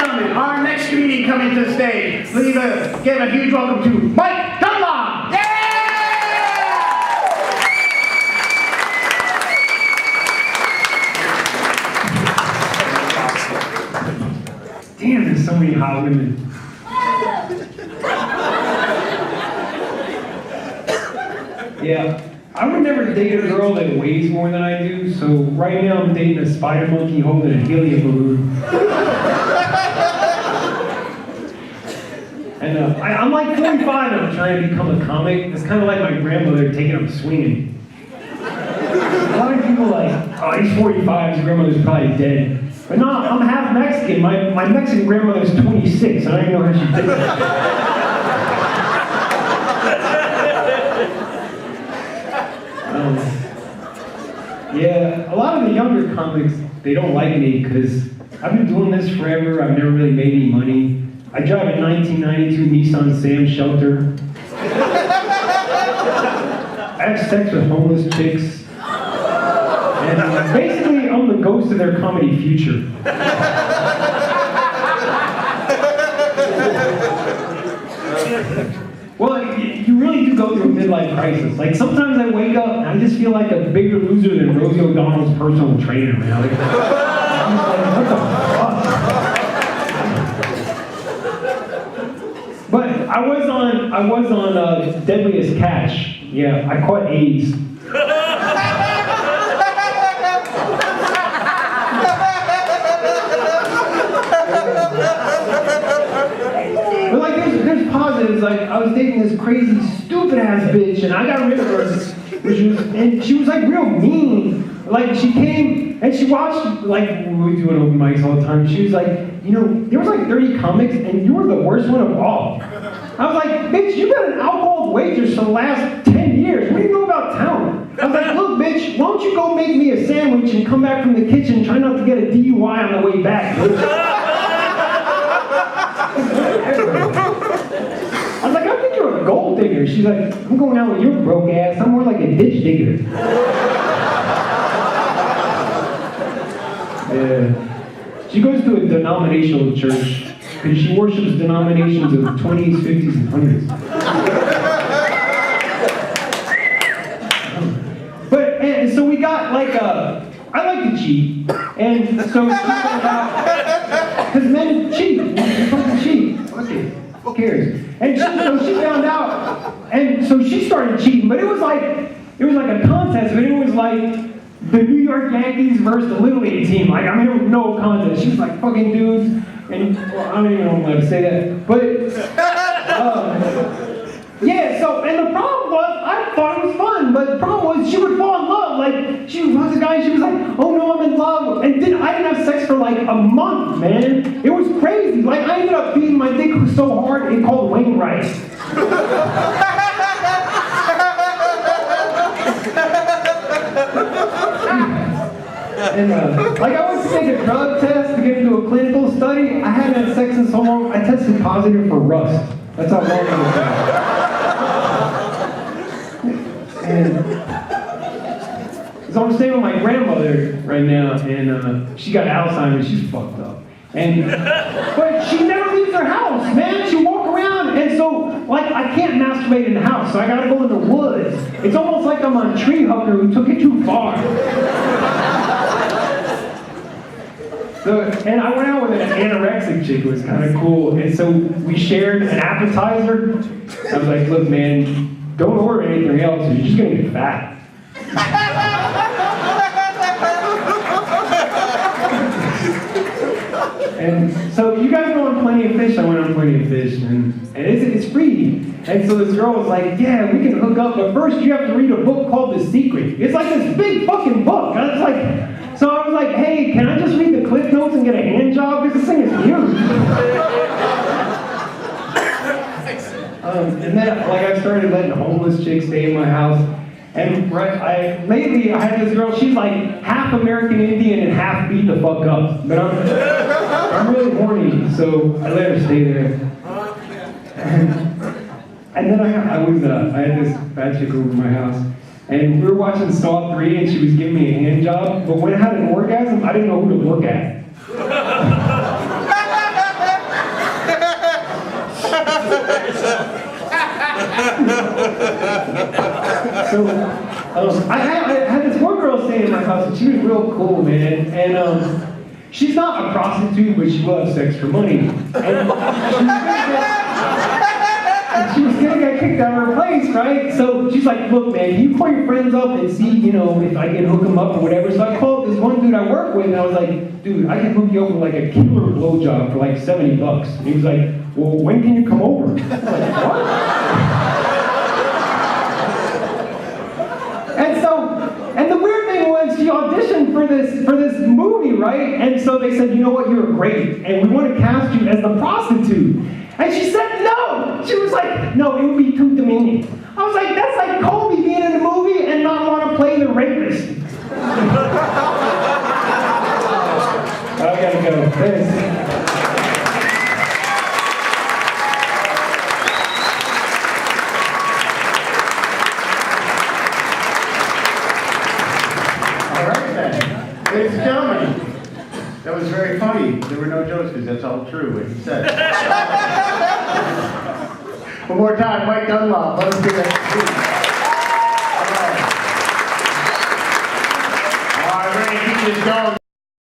gentlemen, our next comedian coming to the stage. Please give a huge welcome to Mike Dunlop. Yeah! Damn, there's so many hot women. Yeah, I would never date a girl that weighs more than I do, so right now I'm dating a spider monkey holding a helium balloon. And I'm like 45 and I'm trying to become a comic. It's kind of like my grandmother taking up swinging. A lot of people are like, oh, he's 45, his grandmother's probably dead. But no, I'm half Mexican. My Mexican grandmother's 26. I don't even know how she did that. Yeah, a lot of the younger comics, they don't like me because I've been doing this forever. I've never really made any money. I drive a 1992 Nissan Sam Shelter. I have sex with homeless chicks. And basically, I'm the ghost of their comedy future. Well, you really do go through a midlife crisis. Like, sometimes I wake up and I just feel like a bigger loser than Rosie O'Donnell's personal trainer, man. Like, I'm just like, what the fuck? But I was on Deadliest Catch. Yeah, I caught AIDS. But like, there's positives. Like, I was dating this crazy, stupid ass bitch, and I got rid of her. And she was like real mean. Like, she came and she watched, like, we do open mics all the time. She was like, you know, there was like 30 comics, and you were the worst one of all. I was like, bitch, you got an alcohol waitress for the last 10 years. What do you know about talent? I was like, look, bitch, why don't you go make me a sandwich and come back from the kitchen, try not to get a DUI on the way back, bitch. I was like, I think you're a gold digger. She's like, I'm going out with your broke ass. I'm more like a ditch digger. Yeah. She goes to a denominational church because she worships denominations of the 20s, 50s, and 100s. And so we got like I like to cheat, and so she found out, because men cheat, you fucking cheat, fuck it, who cares? And so she found out, and so she started cheating, but it was like a contest, but it was like the New York Yankees versus the Little League team. Like, I mean, there was no contest. She was like fucking dudes, and well, I don't even know if I'm allowed to say that, but yeah. So, and the problem was, I thought it was fun, but the problem was she would fall in love. Like, she was a guy, and she was like, oh no, I'm in love. And I didn't have sex for like a month, man. It was crazy. Like, I ended up beating my dick so hard, it called Wainwright. And like, I went to take a drug test to get into a clinical study. I hadn't had sex in so long, I tested positive for rust. That's how long it was. And so I'm staying with my grandmother right now, and she got Alzheimer's. She's fucked up. But she never leaves her house, man. She walk around, and so like, I can't masturbate in the house, so I gotta go in the woods. It's almost like I'm a tree hugger who took it too far. So, and I went out with an anorexic chick who was kind of cool, and so we shared an appetizer. I was like, look, man, don't order anything else, or you're just gonna get fat. And so you guys go on Plenty of Fish. I went on Plenty of Fish, and it's free. And so this girl was like, yeah, we can hook up, but first you have to read a book called The Secret. It's like this big fucking book. I was like, so I was like, hey, can I just read the cliff notes and get a hand job? Because this thing is huge. And then, like, I started letting homeless chicks stay in my house. And lately, I had this girl, she's like half American Indian and half beat the fuck up. But I'm really horny, so I let her stay there. And then I had this bad chick over my house. And we were watching Saw 3, and she was giving me a hand job. But when I had an orgasm, I didn't know who to look at. I had this one girl staying in my house, and she was real cool, man. And she's not a prostitute, but she loves sex for money. And she was gonna get kicked out of her place, right? So she's like, look, man, can you call your friends up and see, you know, if I can hook them up or whatever. So I called this one dude I work with, and I was like, dude, I can hook you up with like a killer blowjob for like $70. And he was like, well, when can you come over? I was like, what? And the weird thing was, she auditioned for this movie, right? And so they said, you know what, you're great, and we want to cast you as the prostitute. And she said no. She was like, no, it would be too demeaning. I was like, that's like Kobe being in a movie and not want to play the rapist. I gotta go. Thanks. Ladies and gentlemen, that was very funny. There were no jokes because that's all true what he said. One more time, Mike Dunlop. Let us do that. All right, we're going to keep this going.